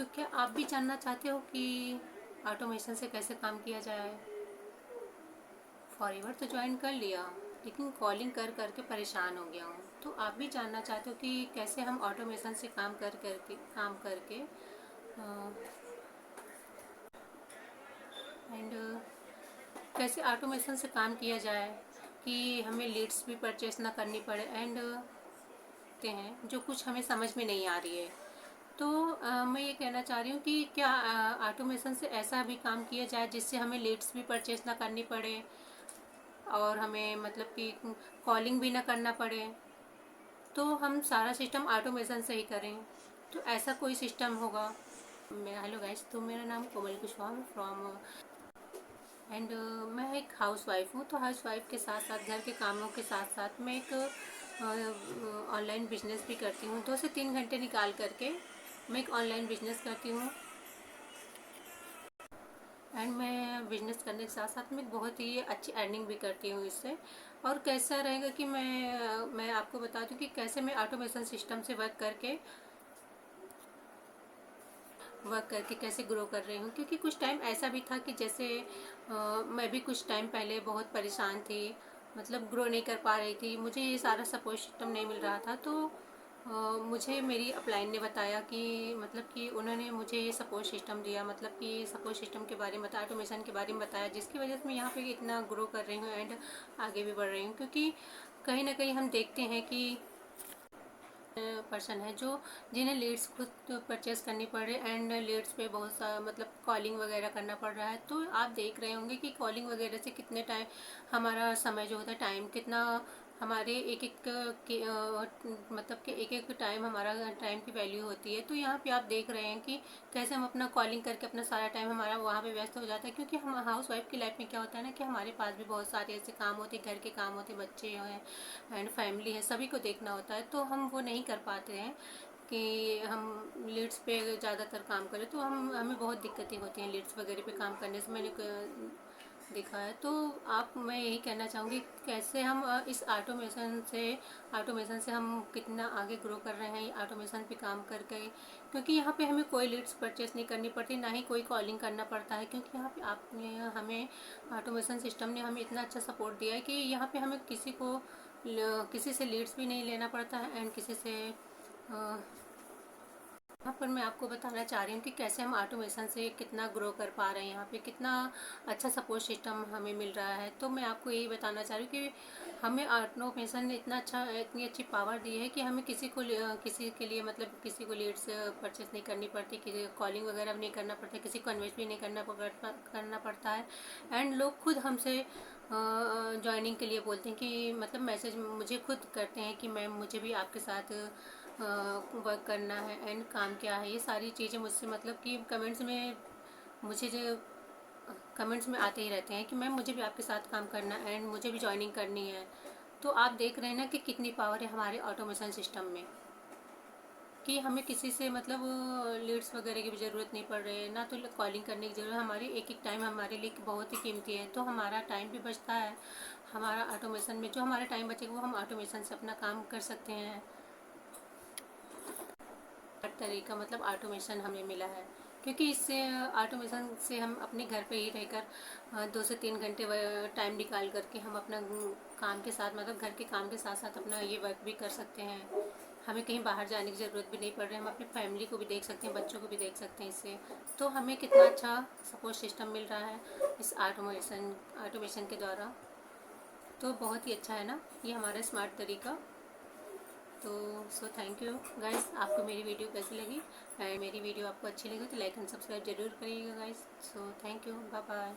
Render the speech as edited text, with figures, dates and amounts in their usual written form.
तो क्या आप भी जानना चाहते हो कि ऑटोमेशन से कैसे काम किया जाए? फॉरएवर तो ज्वाइन कर लिया, लेकिन कॉलिंग कर करके परेशान हो गया हूँ। तो आप भी जानना चाहते हो कि कैसे हम ऑटोमेशन से काम करके एंड कैसे ऑटोमेशन से काम किया जाए कि हमें लीड्स भी परचेस ना करनी पड़े एंड हैं जो कुछ हमें समझ में नहीं आ रही है। तो मैं ये कहना चाह रही हूँ कि क्या ऑटोमेशन से ऐसा भी काम किया जाए जिससे हमें लीड्स भी परचेस ना करनी पड़े और हमें मतलब कि कॉलिंग भी ना करना पड़े, तो हम सारा सिस्टम ऑटोमेशन से ही करें। तो ऐसा कोई सिस्टम होगा? मेरा हेलो गाइस, तो मेरा नाम कोमल कुशवाहा फ्रॉम एंड मैं एक हाउस वाइफ हूँ। तो हाउस वाइफ के साथ साथ घर के कामों के साथ साथ मैं एक ऑनलाइन बिजनेस भी करती हूँ। 2 से 3 घंटे निकाल करके मैं एक ऑनलाइन बिजनेस करती हूँ एंड मैं बिजनेस करने के साथ साथ में बहुत ही अच्छी अर्निंग भी करती हूँ इससे। और कैसा रहेगा कि मैं आपको बता दूँ कि कैसे मैं ऑटोमेशन सिस्टम से वर्क करके कैसे ग्रो कर रही हूँ। क्योंकि कुछ टाइम ऐसा भी था कि जैसे मैं भी कुछ टाइम पहले बहुत परेशान थी, मतलब ग्रो नहीं कर पा रही थी, मुझे ये सारा सपोर्ट सिस्टम नहीं मिल रहा था। तो मुझे मेरी अपलाइन ने बताया कि मतलब कि उन्होंने मुझे ये सपोर्ट सिस्टम दिया, मतलब कि सपोर्ट सिस्टम के बारे में बताया, ऑटोमेशन के बारे में बताया, जिसकी वजह से मैं यहाँ पे इतना ग्रो कर रही हूँ एंड आगे भी बढ़ रही हूँ। क्योंकि कहीं ना कहीं हम देखते हैं कि पर्सन है जो जिन्हें लीड्स खुद परचेस करनी पड़ रही है एंड लीड्स पे बहुत सा मतलब कॉलिंग वगैरह करना पड़ रहा है। तो आप देख रहे होंगे कि कॉलिंग वगैरह से कितने टाइम हमारा समय जो होता है, टाइम कितना हमारे एक एक मतलब कि एक एक टाइम हमारा टाइम की वैल्यू होती है। तो यहाँ पे आप देख रहे हैं कि कैसे हम अपना कॉलिंग करके अपना सारा टाइम हमारा वहाँ पे व्यस्त हो जाता है। क्योंकि हम हाउस वाइफ की लाइफ में क्या होता है ना कि हमारे पास भी बहुत सारे ऐसे काम होते हैं, घर के काम होते, बच्चे हैं एंड फैमिली है, सभी को देखना होता है। तो हम वो नहीं कर पाते हैं कि हम लीड्स पे ज़्यादातर काम करें। तो हमें बहुत दिक्कतें होती हैं लीड्स वगैरह पे काम करने से, मैंने देखा है। तो आप मैं यही कहना चाहूँगी कैसे हम इस ऑटोमेशन से हम कितना आगे ग्रो कर रहे हैं ऑटोमेशन पे काम करके। क्योंकि यहाँ पे हमें कोई लीड्स परचेस नहीं करनी पड़ती, ना ही कोई कॉलिंग करना पड़ता है। क्योंकि यहाँ पे आपने हमें ऑटोमेशन सिस्टम ने हमें इतना अच्छा सपोर्ट दिया है कि यहाँ पे हमें किसी से लीड्स भी नहीं लेना पड़ता है एंड किसी से यहाँ पर मैं आपको बताना चाह रही हूँ कि कैसे हम ऑटोमेशन से कितना ग्रो कर पा रहे हैं, यहाँ पे कितना अच्छा सपोर्ट सिस्टम हमें मिल रहा है। तो मैं आपको यही बताना चाह रही हूँ कि हमें ऑटोमेशन ने इतनी अच्छी पावर दी है कि हमें किसी के लिए मतलब किसी को लीड्स परचेस नहीं करनी पड़ती, किसी कॉलिंग वगैरह नहीं करना पड़ता, किसी को कन्वेंस भी नहीं करना पड़ता है एंड लोग खुद हमसे ज्वाइनिंग के लिए बोलते हैं कि मतलब मैसेज मुझे खुद करते हैं कि मैम मुझे भी आपके साथ वर्क करना है एंड काम क्या है, ये सारी चीज़ें मुझसे मतलब कि मुझे जो कमेंट्स में आते ही रहते हैं कि मैम मुझे भी आपके साथ काम करना है एंड मुझे भी ज्वाइनिंग करनी है। तो आप देख रहे हैं ना कि कितनी पावर है हमारे ऑटोमेशन सिस्टम में कि हमें किसी से मतलब लीड्स वगैरह की भी ज़रूरत नहीं पड़ रही है, ना तो कॉलिंग करने की ज़रूरत। हमारी एक एक टाइम हमारे लिए बहुत ही कीमती है, तो हमारा टाइम भी बचता है। हमारा ऑटोमेशन में जो हमारा टाइम बचेगा वो हम ऑटोमेशन से अपना काम कर सकते हैं। हर तरीका मतलब ऑटोमेशन हमें मिला है। क्योंकि इससे ऑटोमेशन से हम अपने घर पे ही रहकर 2 से 3 घंटे टाइम निकाल करके हम अपना काम के साथ मतलब घर के काम के साथ साथ अपना ये वर्क भी कर सकते हैं। हमें कहीं बाहर जाने की ज़रूरत भी नहीं पड़ रही है, हम अपनी फैमिली को भी देख सकते हैं, बच्चों को भी देख सकते हैं इससे। तो हमें कितना अच्छा सपोर्ट सिस्टम मिल रहा है इस ऑटोमेशन के द्वारा। तो बहुत ही अच्छा है ना ये हमारा स्मार्ट तरीका। तो सो थैंक यू गाइस। आपको मेरी वीडियो कैसी लगी एंड मेरी वीडियो आपको अच्छी लगी तो लाइक एंड सब्सक्राइब जरूर करिएगा guys. So thank you, bye bye.